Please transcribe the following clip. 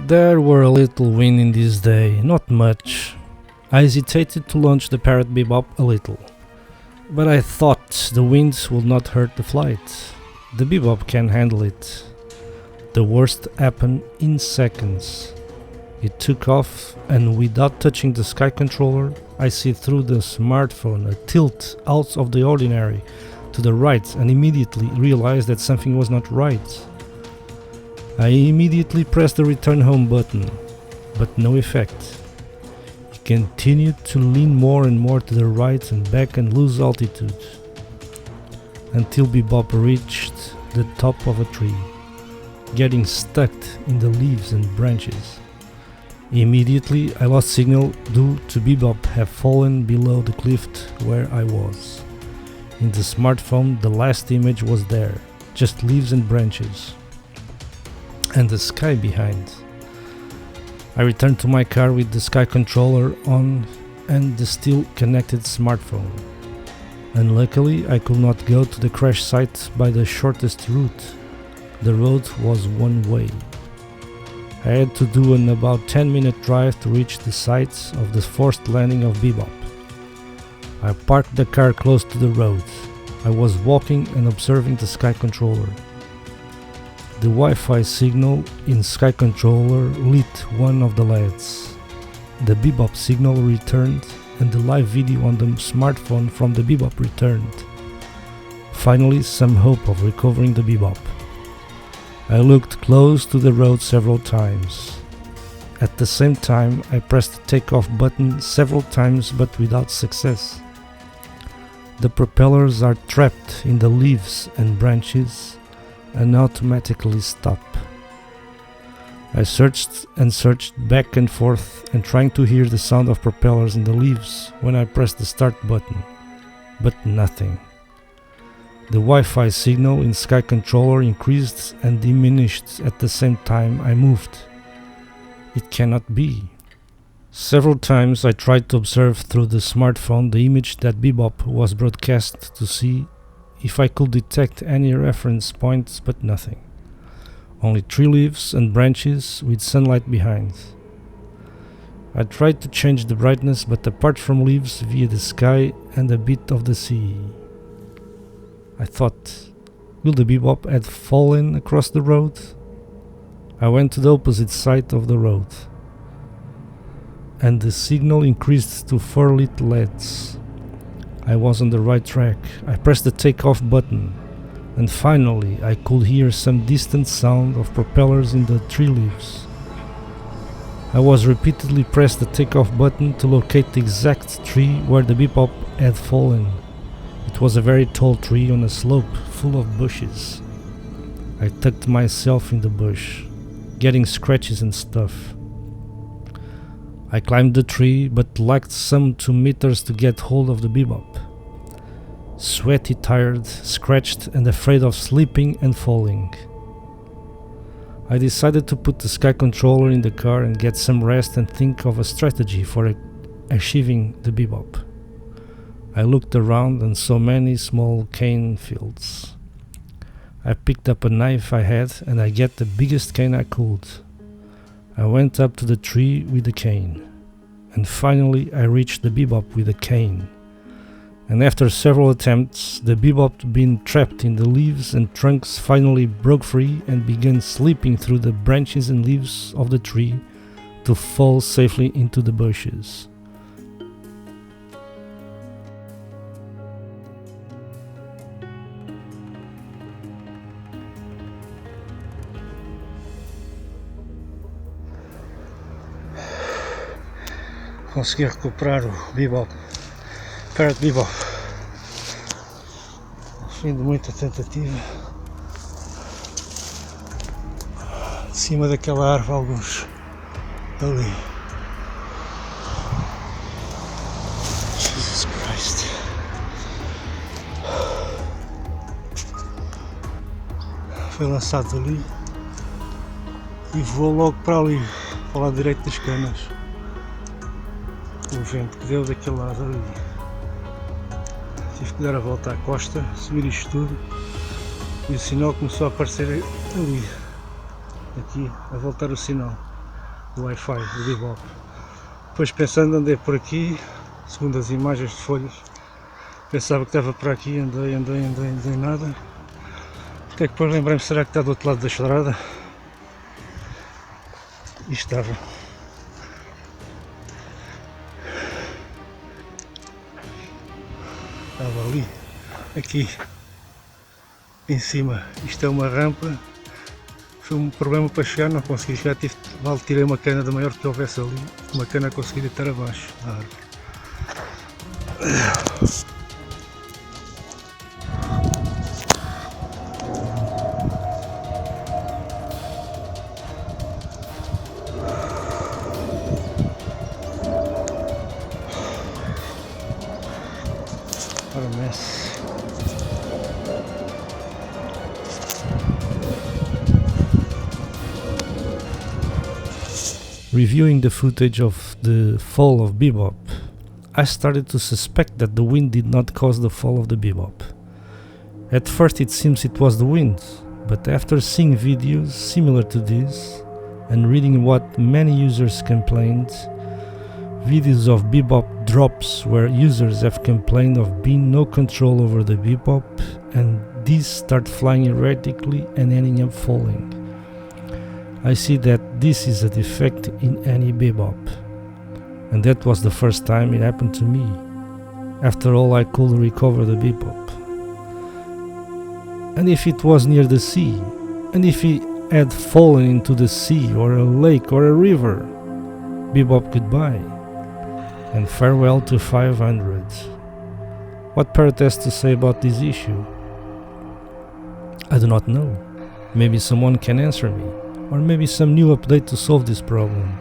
There were a little wind in this day, not much. I hesitated to launch the Parrot Bebop a little, but I thought the wind would not hurt the flight. The Bebop can handle it. The worst happened in seconds. It took off, and without touching the Skycontroller, I see through the smartphone a tilt out of the ordinary to the right and immediately realized that something was not right. I immediately pressed the return home button, but no effect. It continued to lean more and more to the right and back and lose altitude, until Bebop reached the top of a tree, getting stuck in the leaves and branches. Immediately I lost signal due to Bebop have fallen below the cliff where I was. In the smartphone the last image was there, just leaves and branches, and the sky behind. I returned to my car with the Skycontroller on and the still connected smartphone. Unluckily I could not go to the crash site by the shortest route. The road was one way. I had to do an about 10-minute drive to reach the site of the forced landing of Bebop. I parked the car close to the road. I was walking and observing the Skycontroller. The Wi-Fi signal in Skycontroller lit one of the LEDs. The Bebop signal returned and the live video on the smartphone from the Bebop returned. Finally, some hope of recovering the Bebop. I looked close to the road several times. At the same time, I pressed the takeoff button several times but without success. The propellers are trapped in the leaves and branches and automatically stop. I searched and searched back and forth and trying to hear the sound of propellers in the leaves when I pressed the start button, but nothing. The Wi-Fi signal in Skycontroller increased and diminished at the same time I moved. It cannot be. Several times I tried to observe through the smartphone the image that Bebop was broadcast to see if I could detect any reference points, but nothing. Only tree leaves and branches with sunlight behind. I tried to change the brightness, but apart from leaves via the sky and a bit of the sea. I thought, will the Bebop have fallen across the road? I went to the opposite side of the road, and the signal increased to 4 lit LEDs. I was on the right track. I pressed the takeoff button, and finally I could hear some distant sound of propellers in the tree leaves. I was repeatedly pressed the takeoff button to locate the exact tree where the Bebop had fallen. It was a very tall tree on a slope full of bushes. I tucked myself in the bush, getting scratches and stuff. I climbed the tree but lacked some 2 meters to get hold of the Bebop. Sweaty, tired, scratched and afraid of slipping and falling. I decided to put the Skycontroller in the car and get some rest and think of a strategy for achieving the Bebop. I looked around and saw many small cane fields. I picked up a knife I had and I get the biggest cane I could. I went up to the tree with the cane, and finally I reached the Bebop with the cane. And after several attempts, the Bebop being trapped in the leaves and trunks finally broke free and began slipping through the branches and leaves of the tree to fall safely into the bushes. Consegui recuperar o Bebop, Parrot Bebop, ao fim de muita tentativa. De cima daquela árvore, alguns ali. Jesus Christ. Foi lançado ali e voou logo para ali, para o lado direito das canas. O vento que deu daquele lado ali. Tive que dar a volta à costa, subir isto tudo e o sinal começou a aparecer ali, aqui, a voltar o sinal. do Wi-Fi, do Bebop. Depois pensando, andei por aqui, segundo as imagens de folhas, pensava que estava por aqui, andei nada. Até que depois lembrei-me, será que está do outro lado da estrada? E estava. Estava ali, aqui, em cima. Isto é uma rampa. Foi um problema para chegar, não consegui chegar, tirei uma cana da maior que houvesse ali, uma cana consegui deitar abaixo da árvore. What a mess. Reviewing the footage of the fall of Bebop, I started to suspect that the wind did not cause the fall of the Bebop. At first it seems it was the wind, but after seeing videos similar to this and reading what many users complained, videos of Bebop drops where users have complained of being no control over the Bebop and these start flying erratically and ending up falling. I see that this is a defect in any Bebop, and that was the first time it happened to me. After all, I could recover the Bebop. And if it was near the sea, and if it had fallen into the sea or a lake or a river, Bebop goodbye, and farewell to 500. What Parrot has to say about this issue? I do not know. Maybe someone can answer me. Or maybe some new update to solve this problem.